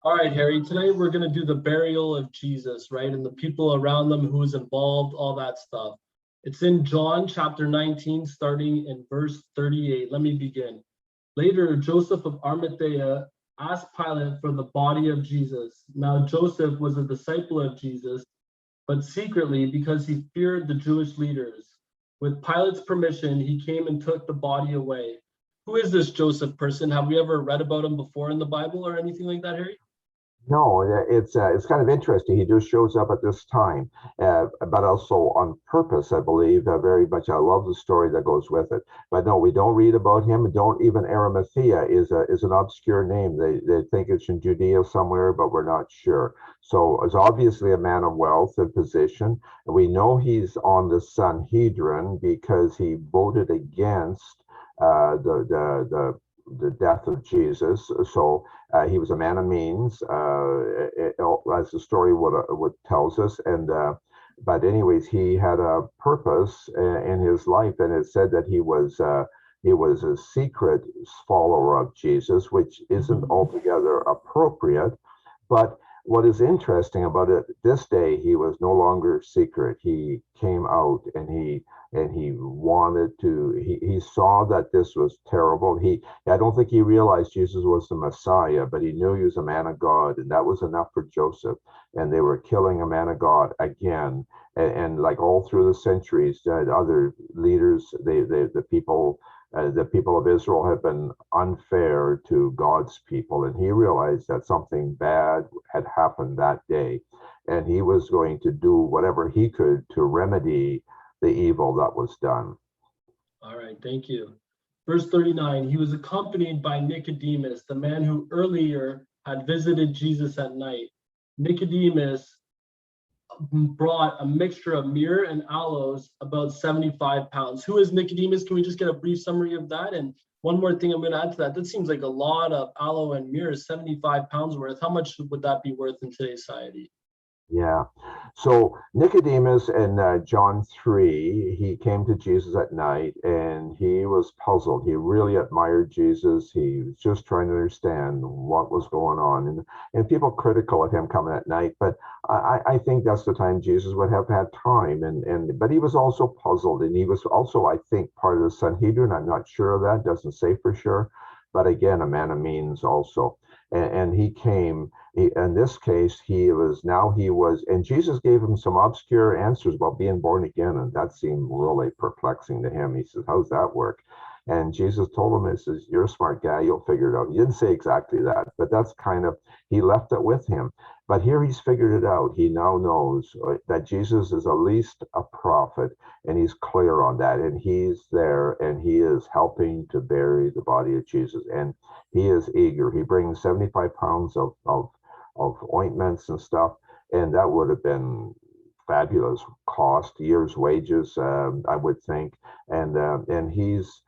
All right, Harry, today we're going to do the burial of Jesus, right? And the people around them, who was involved, all that stuff. It's in John chapter 19, starting in verse 38. Let me begin. Later, Joseph of Arimathea asked Pilate for the body of Jesus. Now, Joseph was a disciple of Jesus, but secretly because he feared the Jewish leaders. With Pilate's permission, he came and took the body away. Who is this Joseph person? Have we ever read about him before in the Bible or anything like that, Harry? No, it's kind of interesting. He just shows up at this time, but also on purpose, I believe, very much. I love the story that goes with it. But no, we don't read about him. Don't even Arimathea is an obscure name. They think it's in Judea somewhere, but we're not sure. So it's obviously a man of wealth and position. We know he's on the Sanhedrin because he voted against the death of Jesus. So he was a man of means, as the story would tells us. And but anyways, he had a purpose in his life, and it said that he was a secret follower of Jesus, which isn't altogether appropriate. But what is interesting about it this day, he was no longer secret. He came out and he wanted to he saw that this was terrible. I don't think he realized Jesus was the Messiah, but he knew he was a man of God, and that was enough for Joseph. And they were killing a man of God again. And like all through the centuries, other leaders, the people of Israel have been unfair to God's people, and he realized that something bad had happened that day, and he was going to do whatever he could to remedy the evil that was done. All right, thank you. Verse 39, he was accompanied by Nicodemus, the man who earlier had visited Jesus at night. Nicodemus brought a mixture of myrrh and aloes, about 75 pounds. Who is Nicodemus? Can we just get a brief summary of that? And one more thing I'm going to add to that. That seems like a lot of aloe and myrrh, 75 pounds worth. How much would that be worth in today's society? Yeah. So Nicodemus in John 3, he came to Jesus at night and he was puzzled. He really admired Jesus. He was just trying to understand what was going on. And people critical of him coming at night, but I think that's the time Jesus would have had time. But he was also puzzled, and he was also, I think, part of the Sanhedrin. I'm not sure of that, doesn't say for sure. But again, a man of means also. And he came in this case, he was, and Jesus gave him some obscure answers about being born again. And that seemed really perplexing to him. He says, how's that work? And Jesus told him, he says, you're a smart guy, you'll figure it out. He didn't say exactly that, but that's kind of, he left it with him. But here he's figured it out. He now knows that Jesus is at least a prophet, and he's clear on that. And he's there, and he is helping to bury the body of Jesus. And he is eager. He brings 75 pounds of ointments and stuff, and that would have been fabulous cost, year's wages, I would think. And he's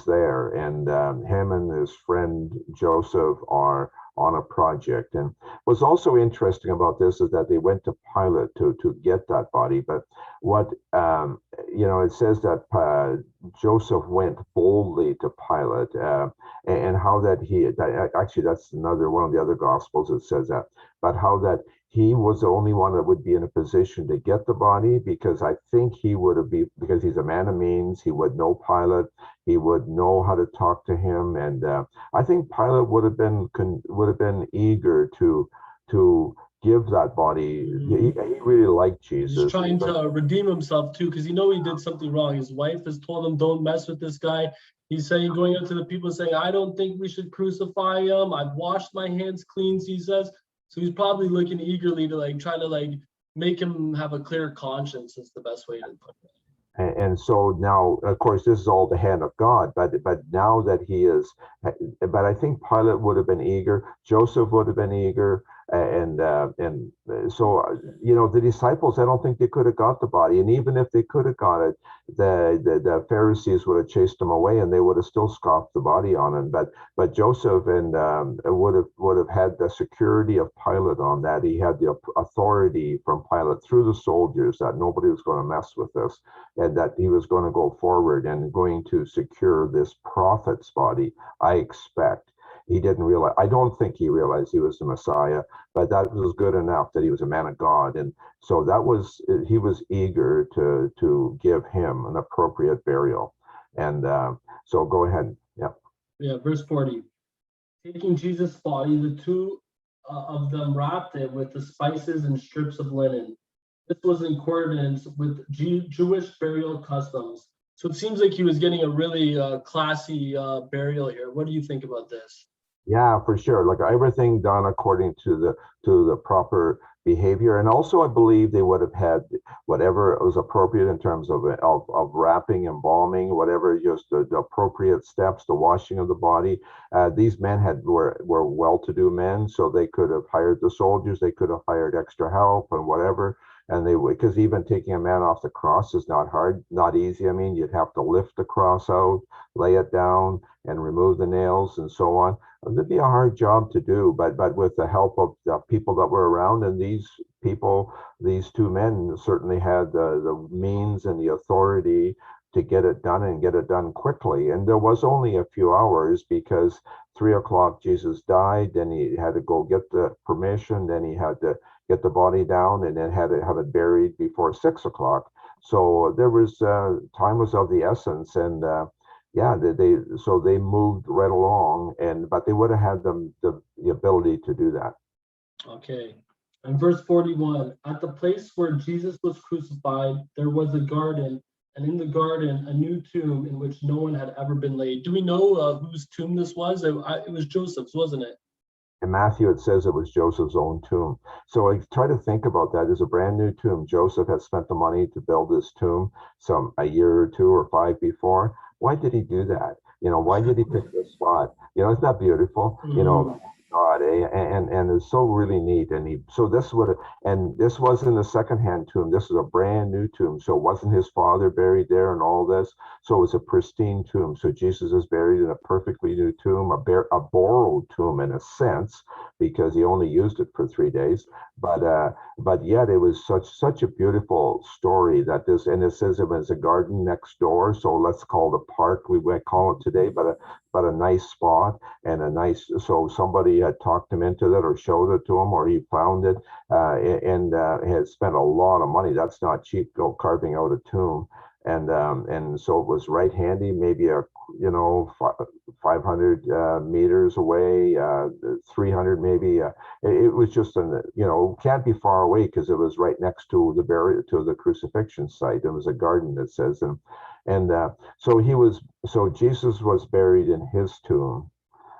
there, and him and his friend Joseph are on a project. And what's also interesting about this is that they went to Pilate to get that body. But what it says that Joseph went boldly to Pilate, and how actually that's another one of the other gospels that says that, but how that he was the only one that would be in a position to get the body, because I think he would have been, because he's a man of means, he would know Pilate, he would know how to talk to him, and I think Pilate would have been eager to give that body. He really liked Jesus. He's trying to redeem himself too, because he did something wrong. His wife has told him, don't mess with this guy. He's saying, going up to the people saying, I don't think we should crucify him. I've washed my hands clean, he says. So he's probably looking eagerly to try to make him have a clear conscience, is the best way to put it. And so now, of course, this is all the hand of God. But now that he is, but I think Pilate would have been eager. Joseph would have been eager, and so the disciples, I don't think they could have got the body. And even if they could have got it, the Pharisees would have chased him away, and they would have still scoffed the body on him. But Joseph and would have had the security of Pilate on that. He had the authority from Pilate through the soldiers that nobody was going to mess with this, and that he was going to go forward and going to secure this prophet's body, I expect. he didn't realize, I don't think he realized he was the Messiah, but that was good enough that he was a man of God. And so that was, he was eager to give him an appropriate burial. And so go ahead. Yeah. Yeah, verse 40. Taking Jesus' body, the two of them wrapped it with the spices and strips of linen. This was in accordance with Jewish burial customs. So it seems like he was getting a really classy burial here. What do you think about this? Yeah, for sure. Like everything done according to the proper behavior, and also I believe they would have had whatever was appropriate in terms of wrapping, embalming, whatever, just the appropriate steps, the washing of the body. These men were well-to-do men, so they could have hired the soldiers, they could have hired extra help and whatever. And they would, because even taking a man off the cross is not hard, not easy. I mean, you'd have to lift the cross out, lay it down, and remove the nails and so on. It'd be a hard job to do, but with the help of the people that were around, and these people, these two men certainly had the means and the authority to get it done and get it done quickly. And there was only a few hours because 3 o'clock Jesus died, then he had to go get the permission, then he had to get the body down, and then had to have it buried before 6 o'clock. So there was time was of the essence, and yeah, they moved right along, but they would have had the ability to do that. Okay. And verse 41, at the place where Jesus was crucified, there was a garden, and in the garden, a new tomb in which no one had ever been laid. Do we know whose tomb this was? It was Joseph's, wasn't it? In Matthew, it says it was Joseph's own tomb. So I try to think about that. It's a brand new tomb. Joseph had spent the money to build this tomb a year or 2 or 5 before. Why did he do that? Why did he pick this spot? Isn't that beautiful? God, and it's so really neat. And this wasn't a secondhand tomb. This is a brand new tomb. So wasn't his father buried there and all this? So it was a pristine tomb. So Jesus is buried in a perfectly new tomb, a borrowed tomb in a sense, because he only used it for 3 days. But yet it was such a beautiful story and it says it was a garden next door. So let's call it a park, we might call it today, but a nice spot and so somebody had talked him into that or showed it to him, or he found it and had spent a lot of money. That's not cheap, carving out a tomb. And so it was right handy, maybe 500 meters away, 300 maybe. It was just can't be far away because it was right next to the crucifixion site. It was a garden, it says, and so Jesus was buried in his tomb.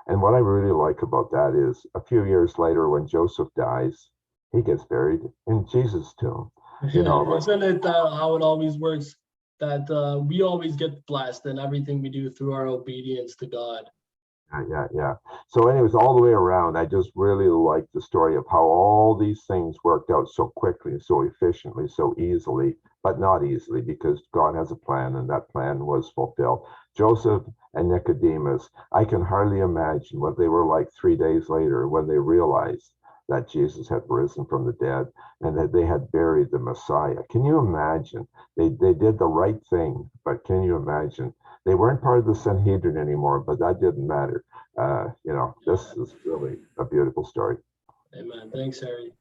And what I really like about that is a few years later, when Joseph dies, he gets buried in Jesus' tomb. Isn't it how it always works? That we always get blessed in everything we do through our obedience to God. Yeah. So anyways, all the way around, I just really like the story of how all these things worked out so quickly, so efficiently, so easily, but not easily, because God has a plan, and that plan was fulfilled. Joseph and Nicodemus, I can hardly imagine what they were like 3 days later when they realized that Jesus had risen from the dead and that they had buried the Messiah. Can you imagine? They did the right thing, but can you imagine? They weren't part of the Sanhedrin anymore, but that didn't matter. This is really a beautiful story. Amen. Thanks, Harry.